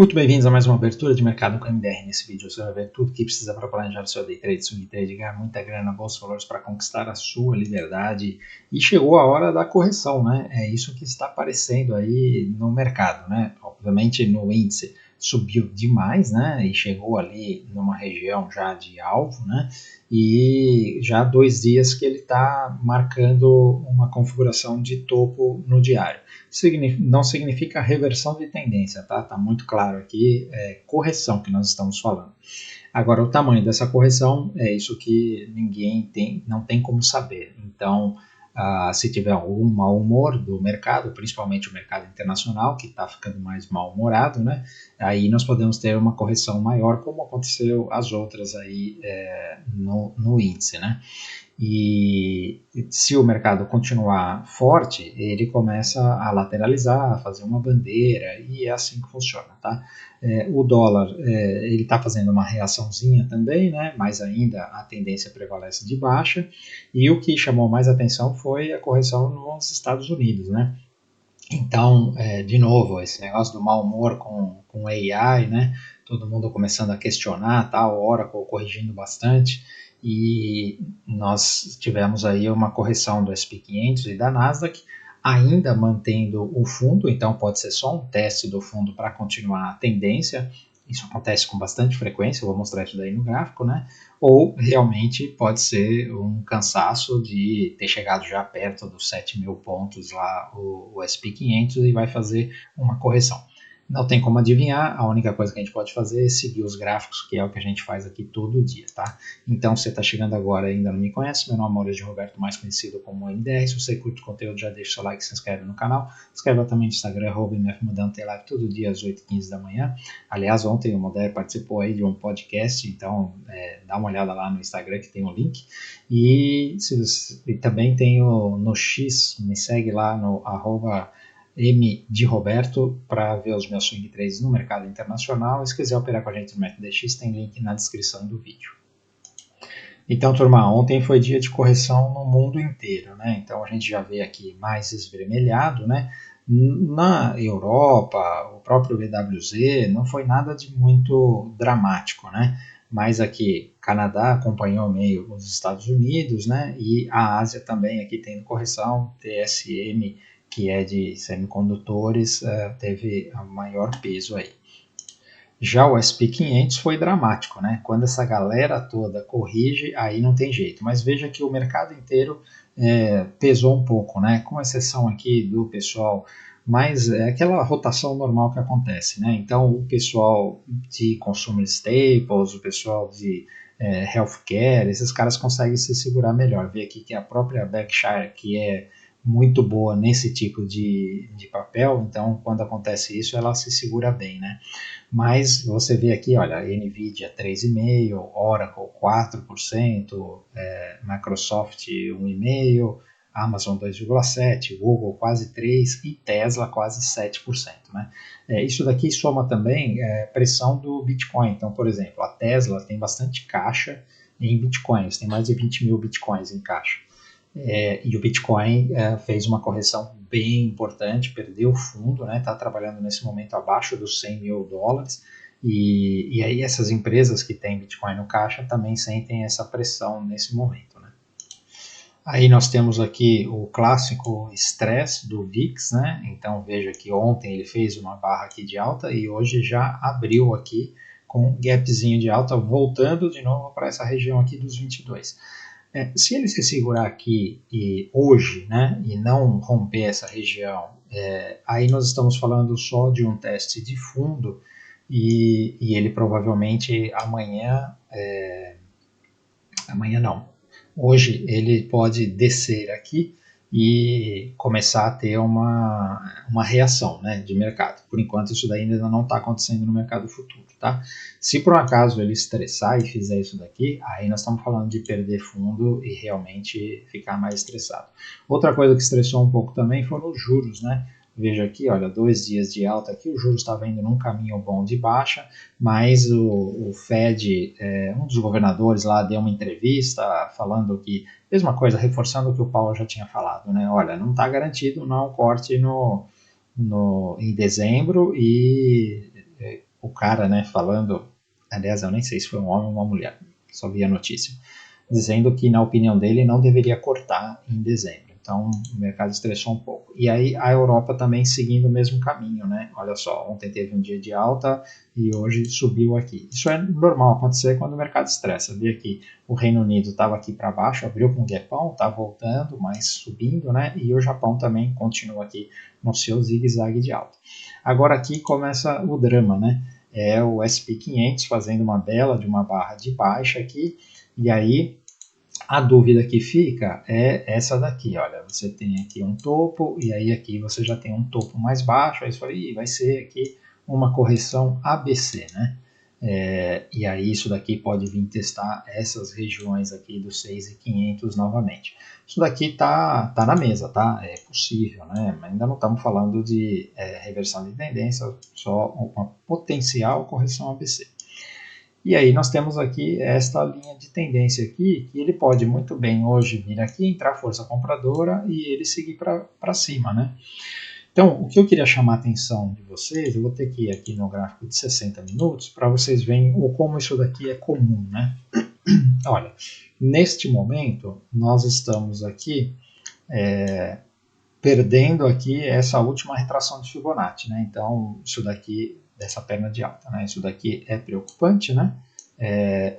Muito bem-vindos a mais uma abertura de mercado com MDR. Nesse vídeo você vai ver tudo que precisa para planejar o seu day trade, swing trade, ganhar muita grana na bolsa de valores para conquistar a sua liberdade. E chegou a hora da correção, né? É isso que está aparecendo aí no mercado, né? Obviamente no índice subiu demais, né? E chegou ali numa região já de alvo, né? E já há 2 dias que ele está marcando uma configuração de topo no diário. Não significa reversão de tendência, tá? Tá muito claro aqui, é correção que nós estamos falando. Agora, o tamanho dessa correção é isso que não tem como saber. Então, se tiver algum mau humor do mercado, principalmente o mercado internacional, que está ficando mais mal-humorado, né? Aí nós podemos ter uma correção maior, como aconteceu as outras aí no índice, né? E se o mercado continuar forte, ele começa a lateralizar, a fazer uma bandeira, e é assim que funciona, tá? O dólar, ele está fazendo uma reaçãozinha também, né? Mas ainda a tendência prevalece de baixa, e o que chamou mais atenção foi a correção nos Estados Unidos, né? Então, de novo, esse negócio do mau humor com AI, né? Todo mundo começando a questionar, tá? O Oracle corrigindo bastante, e nós tivemos aí uma correção do S&P 500 e da Nasdaq, ainda mantendo o fundo, então pode ser só um teste do fundo para continuar a tendência. Isso acontece com bastante frequência, eu vou mostrar isso daí no gráfico, né? Ou realmente pode ser um cansaço de ter chegado já perto dos 7.000 pontos lá o S&P 500 e vai fazer uma correção. Não tem como adivinhar, a única coisa que a gente pode fazer é seguir os gráficos, que é o que a gente faz aqui todo dia, tá? Então, se você está chegando agora e ainda não me conhece, meu nome é Maurício Roberto, mais conhecido como MDR. Se você curte o conteúdo, já deixa o seu like, se inscreve no canal. Se inscreva também no Instagram, @mfmudando, tem live todo dia às 8h15 da manhã. Aliás, ontem o Modé participou aí de um podcast, então dá uma olhada lá no Instagram que tem um link. E também tem no X, me segue lá no @M de Roberto para ver os meus swing trades no mercado internacional. E se quiser operar com a gente no MetaDX, tem link na descrição do vídeo. Então, turma, ontem foi dia de correção no mundo inteiro, né? Então a gente já vê aqui mais esvermelhado, né? Na Europa, o próprio BWZ não foi nada de muito dramático, né? Mas aqui, Canadá acompanhou meio os Estados Unidos, né? E a Ásia também aqui tendo correção, TSM, que é de semicondutores, teve o maior peso aí. Já o S&P 500 foi dramático, né? Quando essa galera toda corrige, aí não tem jeito. Mas veja que o mercado inteiro pesou um pouco, né? Com exceção aqui do pessoal, mas é aquela rotação normal que acontece, né? Então, o pessoal de consumer staples, o pessoal de healthcare, esses caras conseguem se segurar melhor. Vê aqui que a própria Berkshire, que é muito boa nesse tipo de papel, então quando acontece isso ela se segura bem, né? Mas você vê aqui, olha, Nvidia 3,5%, Oracle 4%, Microsoft 1,5%, Amazon 2,7%, Google quase 3% e Tesla quase 7%. Né? Isso daqui soma também pressão do Bitcoin. Então, por exemplo, a Tesla tem bastante caixa em Bitcoins, tem mais de 20 mil Bitcoins em caixa. E o Bitcoin fez uma correção bem importante, perdeu o fundo, né? Está trabalhando nesse momento abaixo dos $100.000, e aí essas empresas que têm Bitcoin no caixa também sentem essa pressão nesse momento, né? Aí nós temos aqui o clássico estresse do VIX, né? Então veja que ontem ele fez uma barra aqui de alta e hoje já abriu aqui com um gapzinho de alta, voltando de novo para essa região aqui dos 22. Se ele se segurar aqui hoje, né, e não romper essa região, aí nós estamos falando só de um teste de fundo, e ele provavelmente amanhã não, hoje ele pode descer aqui e começar a ter uma reação, né, de mercado. Por enquanto isso daí ainda não está acontecendo no mercado futuro, tá? Se por um acaso ele estressar e fizer isso daqui, aí nós estamos falando de perder fundo e realmente ficar mais estressado. Outra coisa que estressou um pouco também foram os juros, né? Veja aqui, olha, 2 dias de alta aqui, o juros estava indo num caminho bom de baixa, mas o Fed, um dos governadores lá deu uma entrevista falando que, mesma coisa, reforçando o que o Paulo já tinha falado, né? Olha, não está garantido não corte em dezembro, e o cara, né, falando, aliás, eu nem sei se foi um homem ou uma mulher, só vi a notícia, dizendo que, na opinião dele, não deveria cortar em dezembro. Então, o mercado estressou um pouco. E aí, a Europa também seguindo o mesmo caminho, né? Olha só, ontem teve um dia de alta e hoje subiu aqui. Isso é normal acontecer quando o mercado estressa. Vi aqui, o Reino Unido estava aqui para baixo, abriu com um gapão, está voltando, mas subindo, né? E o Japão também continua aqui no seu zigue-zague de alta. Agora aqui começa o drama, né? É o S&P 500 fazendo uma bela de uma barra de baixa aqui, e aí a dúvida que fica é essa daqui, olha, você tem aqui um topo e aí aqui você já tem um topo mais baixo, aí você fala, vai ser aqui uma correção ABC, né? E aí isso daqui pode vir testar essas regiões aqui dos 6.500 novamente. Isso daqui tá na mesa, tá? É possível, né? Mas ainda não estamos falando de reversão de tendência, só uma potencial correção ABC. E aí nós temos aqui esta linha de tendência aqui, que ele pode muito bem hoje vir aqui, entrar força compradora e ele seguir para cima, né? Então, o que eu queria chamar a atenção de vocês, eu vou ter que ir aqui no gráfico de 60 minutos, para vocês verem como isso daqui é comum, né? Olha, neste momento, nós estamos aqui perdendo aqui essa última retração de Fibonacci, né? Então, isso daqui, dessa perna de alta, né? Isso daqui é preocupante, né?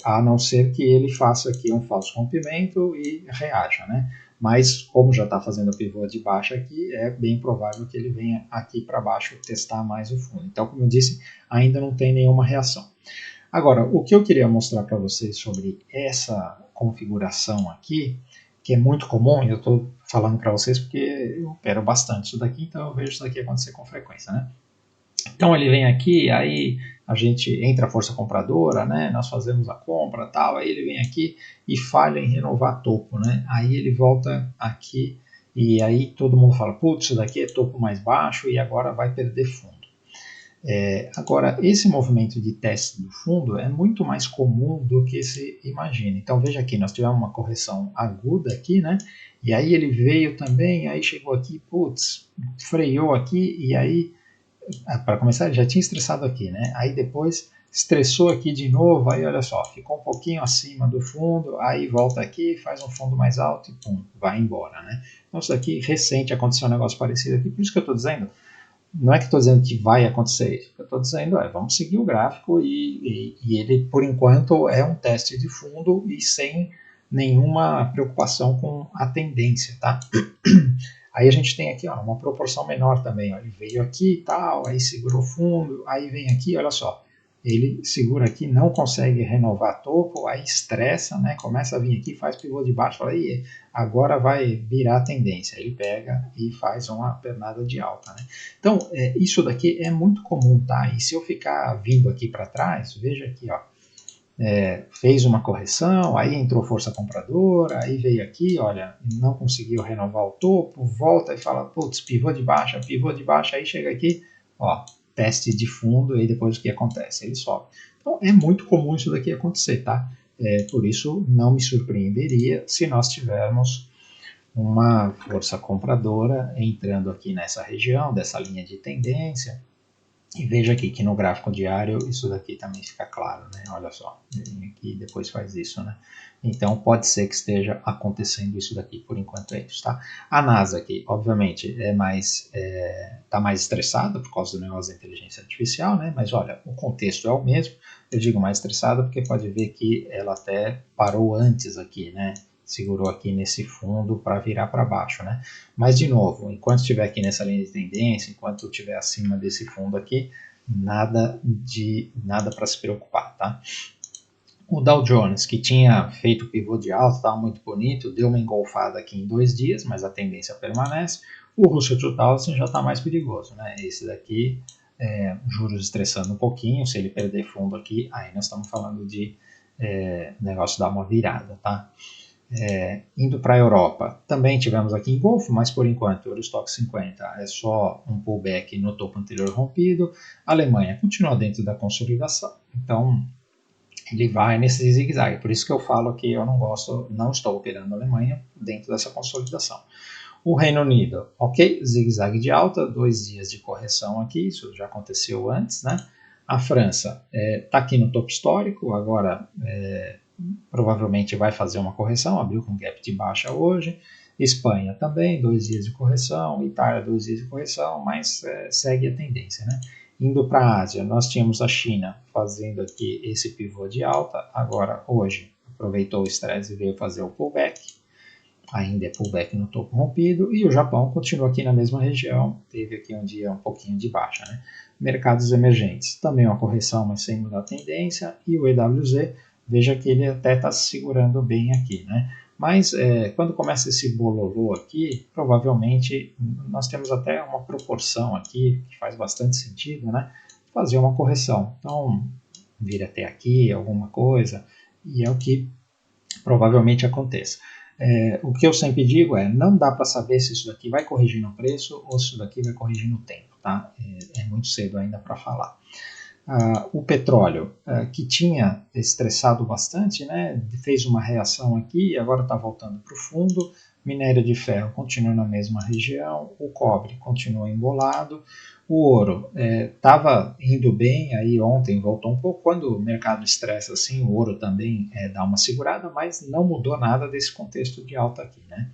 A não ser que ele faça aqui um falso rompimento e reaja, né? Mas como já está fazendo o pivô de baixa aqui, é bem provável que ele venha aqui para baixo testar mais o fundo. Então, como eu disse, ainda não tem nenhuma reação. Agora, o que eu queria mostrar para vocês sobre essa configuração aqui, que é muito comum, e eu estou falando para vocês porque eu opero bastante isso daqui, então eu vejo isso daqui acontecer com frequência, né? Então ele vem aqui, aí a gente entra a força compradora, né? Nós fazemos a compra, tal, aí ele vem aqui e falha em renovar topo, né? Aí ele volta aqui e aí todo mundo fala, putz, isso daqui é topo mais baixo e agora vai perder fundo. Agora, esse movimento de teste do fundo é muito mais comum do que se imagina. Então, veja aqui, nós tivemos uma correção aguda aqui, né? E aí ele veio também, aí chegou aqui, putz, freou aqui, e aí, para começar, ele já tinha estressado aqui, né? Aí depois estressou aqui de novo, aí olha só, ficou um pouquinho acima do fundo, aí volta aqui, faz um fundo mais alto e pum, vai embora, né? Então, isso daqui, recente, aconteceu um negócio parecido aqui, por isso que eu estou dizendo, não é que estou dizendo que vai acontecer isso, o que eu estou dizendo vamos seguir o gráfico e ele, por enquanto, é um teste de fundo e sem nenhuma preocupação com a tendência, tá? Aí a gente tem aqui uma proporção menor também, ele veio aqui e tal, aí segurou fundo, aí vem aqui, olha só, ele segura aqui, não consegue renovar topo, aí estressa, né? Começa a vir aqui, faz pivô de baixo, fala, agora vai virar a tendência. Ele pega e faz uma pernada de alta, né? Então, isso daqui é muito comum, tá? E se eu ficar vindo aqui para trás, veja aqui, ó, fez uma correção, aí entrou força compradora, aí veio aqui, olha, não conseguiu renovar o topo, volta e fala, putz, pivô de baixa, aí chega aqui, ó, teste de fundo e depois o que acontece? Ele sobe. Então é muito comum isso daqui acontecer, tá? Por isso não me surpreenderia se nós tivermos uma força compradora entrando aqui nessa região, dessa linha de tendência. E veja aqui que no gráfico diário isso daqui também fica claro, né? Olha só, vem aqui e depois faz isso, né? Então pode ser que esteja acontecendo isso daqui, por enquanto é isso, tá? A NASA aqui, obviamente, tá mais estressada por causa do negócio da inteligência artificial, né? Mas olha, o contexto é o mesmo. Eu digo mais estressada porque pode ver que ela até parou antes aqui, né? Segurou aqui nesse fundo para virar para baixo, né? Mas, de novo, enquanto estiver aqui nessa linha de tendência, enquanto estiver acima desse fundo aqui, nada para se preocupar, tá? O Dow Jones, que tinha feito pivô de alta, estava muito bonito, deu uma engolfada aqui em 2 dias, mas a tendência permanece. O Russell 2000 já está mais perigoso, né? Esse daqui, juros estressando um pouquinho, se ele perder fundo aqui, aí nós estamos falando de negócio dar uma virada, tá? Indo para a Europa, também tivemos aqui engolfo, mas por enquanto o Eurostock 50 é só um pullback no topo anterior rompido. A Alemanha continua dentro da consolidação, então ele vai nesse zigue-zague. Por isso que eu falo que eu não estou operando a Alemanha dentro dessa consolidação. O Reino Unido, ok, zigue-zague de alta, 2 dias de correção aqui, isso já aconteceu antes, né? A França está aqui no topo histórico, agora provavelmente vai fazer uma correção, abriu com gap de baixa hoje. Espanha também, 2 dias de correção. Itália, 2 dias de correção, mas segue a tendência, né? Indo para a Ásia, nós tínhamos a China fazendo aqui esse pivô de alta, agora hoje aproveitou o estresse e veio fazer o pullback, ainda é pullback no topo rompido, e o Japão continua aqui na mesma região, teve aqui um dia um pouquinho de baixa, né? Mercados emergentes, também uma correção, mas sem mudar a tendência, e o EWZ, veja que ele até está se segurando bem aqui, né? Mas quando começa esse bololô aqui, provavelmente nós temos até uma proporção aqui, que faz bastante sentido, né? Fazer uma correção. Então, vir até aqui, alguma coisa, e é o que provavelmente aconteça. O que eu sempre digo não dá para saber se isso daqui vai corrigir no preço ou se isso daqui vai corrigir no tempo, tá? É muito cedo ainda para falar. O petróleo, que tinha estressado bastante, né, fez uma reação aqui e agora está voltando para o fundo. Minério de ferro continua na mesma região, o cobre continua embolado, o ouro estava indo bem, aí ontem voltou um pouco. Quando o mercado estressa assim, o ouro também dá uma segurada, mas não mudou nada desse contexto de alta aqui, né?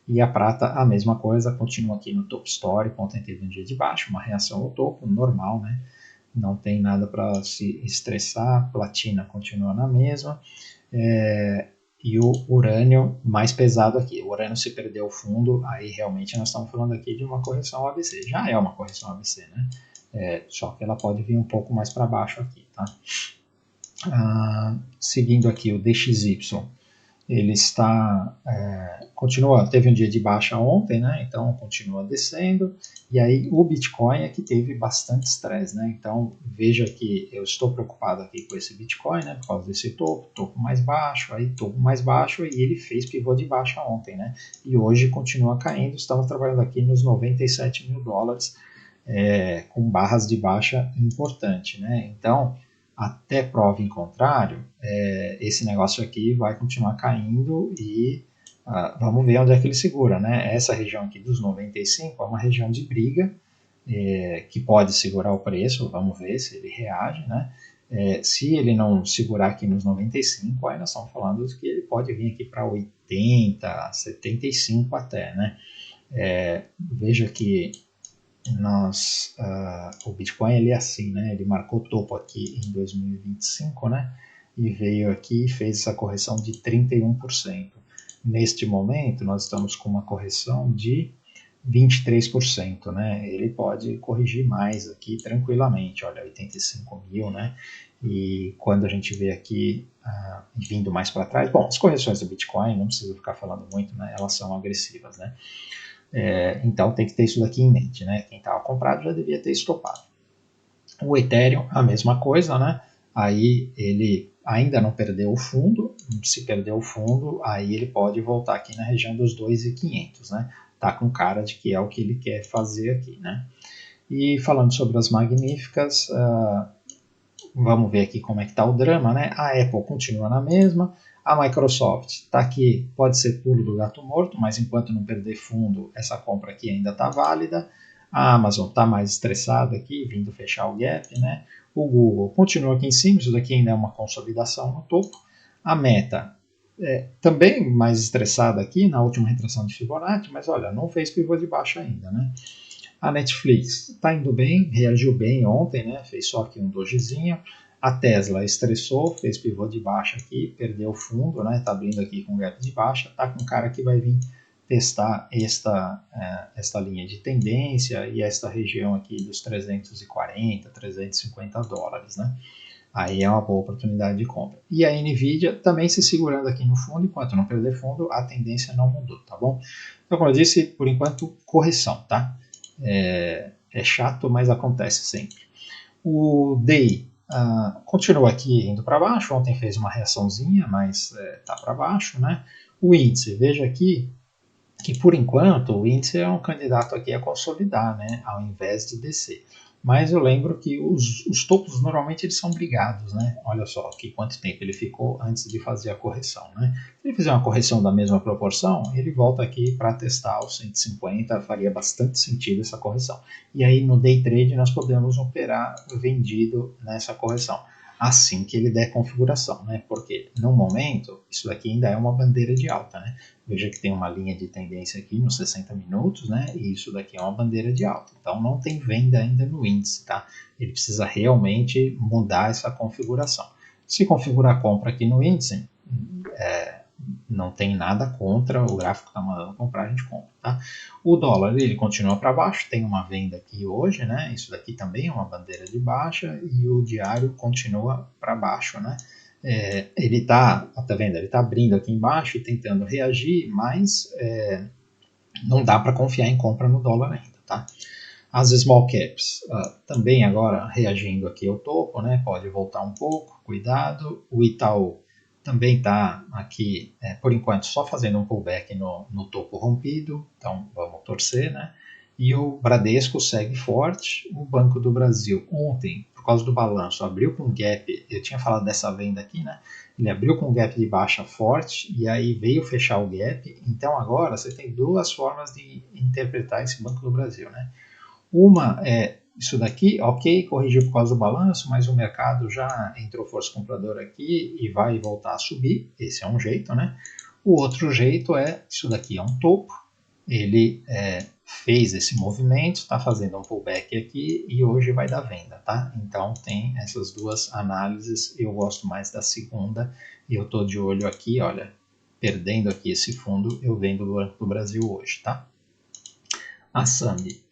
E a prata, a mesma coisa, continua aqui no topo histórico. Ontem teve um dia de baixo, uma reação ao topo, normal, né? Não tem nada para se estressar, platina continua na mesma, e o urânio mais pesado aqui. O urânio se perdeu o fundo, aí realmente nós estamos falando aqui de uma correção ABC. Já é uma correção ABC, né? Só que ela pode vir um pouco mais para baixo aqui, tá? Seguindo aqui o DXY, ele está, teve um dia de baixa ontem, né? Então continua descendo, e aí o Bitcoin é que teve bastante estresse, né? Então veja que eu estou preocupado aqui com esse Bitcoin, né? Por causa desse topo mais baixo, aí topo mais baixo, e ele fez pivô de baixa ontem, né? E hoje continua caindo, estamos trabalhando aqui nos 97 mil dólares, com barras de baixa importante, né? Então, até prova em contrário, esse negócio aqui vai continuar caindo e vamos ver onde é que ele segura, né? Essa região aqui dos 95 é uma região de briga, que pode segurar o preço, vamos ver se ele reage, né? Se ele não segurar aqui nos 95, aí nós estamos falando que ele pode vir aqui para 80, 75 até, né? Veja que o Bitcoin ele é assim, né? Ele marcou topo aqui em 2025, né? E veio aqui e fez essa correção de 31%. Neste momento, nós estamos com uma correção de 23%, né? Ele pode corrigir mais aqui tranquilamente, olha, 85 mil, né? E quando a gente vê aqui vindo mais para trás, bom, as correções do Bitcoin, não precisa ficar falando muito, né? Elas são agressivas, né? Então tem que ter isso daqui em mente, né? Quem estava comprado já devia ter estopado. O Ethereum, a mesma coisa, né? Aí ele ainda não perdeu o fundo, se perdeu o fundo, aí ele pode voltar aqui na região dos 2.500, né? Tá com cara de que é o que ele quer fazer aqui, né? E falando sobre as magníficas, vamos ver aqui como é que está o drama, né? A Apple continua na mesma, a Microsoft está aqui, pode ser pulo do gato morto, mas enquanto não perder fundo, essa compra aqui ainda está válida. A Amazon está mais estressada aqui, vindo fechar o gap, né? O Google continua aqui em cima, isso daqui ainda é uma consolidação no topo. A Meta também mais estressada aqui na última retração de Fibonacci, mas olha, não fez pivô de baixa ainda, né? A Netflix está indo bem, reagiu bem ontem, né? Fez só aqui um dojizinho. A Tesla estressou, fez pivô de baixa aqui, perdeu o fundo, né? Está abrindo aqui com gap de baixa, está com cara que vai vir testar esta linha de tendência e esta região aqui dos 340, 350 dólares, né? Aí é uma boa oportunidade de compra. E a Nvidia também se segurando aqui no fundo, enquanto não perder fundo, a tendência não mudou, tá bom? Então, como eu disse, por enquanto, correção, tá? É chato, mas acontece sempre. O DI continua aqui indo para baixo, ontem fez uma reaçãozinha, mas está para baixo, né? O índice, veja aqui que por enquanto o índice é um candidato aqui a consolidar, né? Ao invés de descer. Mas eu lembro que os topos normalmente eles são brigados, né? Olha só aqui quanto tempo ele ficou antes de fazer a correção, né? Se ele fizer uma correção da mesma proporção, ele volta aqui para testar os 150, faria bastante sentido essa correção. E aí no day trade nós podemos operar vendido nessa correção, assim que ele der configuração, né? Porque no momento isso daqui ainda é uma bandeira de alta, né? Veja que tem uma linha de tendência aqui nos 60 minutos, né? E isso daqui é uma bandeira de alta. Então não tem venda ainda no índice, tá? Ele precisa realmente mudar essa configuração. Se configurar compra aqui no índice, não tem nada contra, o gráfico está mandando comprar, a gente compra, tá? O dólar, ele continua para baixo, tem uma venda aqui hoje, né? Isso daqui também é uma bandeira de baixa e o diário continua para baixo, né? Ele tá vendo? Ele tá abrindo aqui embaixo e tentando reagir, mas não dá para confiar em compra no dólar ainda, tá? As small caps também agora reagindo aqui ao topo, né? Pode voltar um pouco, cuidado. O Itaú também está aqui, por enquanto, só fazendo um pullback no topo rompido, então vamos torcer, né? E o Bradesco segue forte. O Banco do Brasil ontem, por causa do balanço, abriu com gap. Eu tinha falado dessa venda aqui, né? Ele abriu com gap de baixa forte e aí veio fechar o gap. Então agora você tem duas formas de interpretar esse Banco do Brasil, né? Uma é isso daqui, ok, corrigiu por causa do balanço, mas o mercado já entrou força compradora aqui e vai voltar a subir. Esse é um jeito, né? O outro jeito é, isso daqui é um topo, ele fez esse movimento, está fazendo um pullback aqui e hoje vai dar venda, tá? Então tem essas duas análises, eu gosto mais da segunda e eu estou de olho aqui, olha, perdendo aqui esse fundo, eu vendo do Banco do Brasil hoje, tá? A Sandy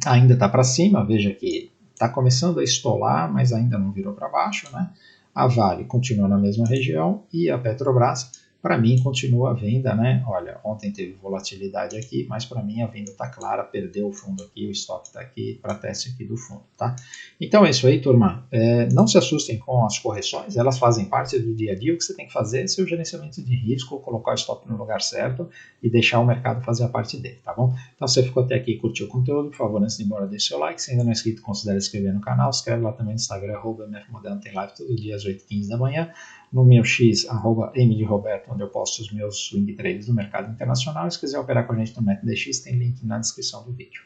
ainda está para cima, veja que está começando a estolar, mas ainda não virou para baixo, né? A Vale continua na mesma região e a Petrobras, para mim, continua a venda, né? Olha, ontem teve volatilidade aqui, mas para mim a venda está clara, perdeu o fundo aqui, o stop está aqui para teste aqui do fundo, tá? Então é isso aí, turma. Não se assustem com as correções, elas fazem parte do dia a dia. O que você tem que fazer é seu gerenciamento de risco, colocar o stop no lugar certo e deixar o mercado fazer a parte dele, tá bom? Então, se você ficou até aqui e curtiu o conteúdo, por favor, antes de ir embora, deixe seu like. Se ainda não é inscrito, considere inscrever no canal. Se inscreve lá também no Instagram, @mfmoderno, tem live todo dia às 8h15 da manhã. No meu X, @mdroberto, onde eu posto os meus swing trades do mercado internacional. E se quiser operar com a gente no método DX, tem link na descrição do vídeo.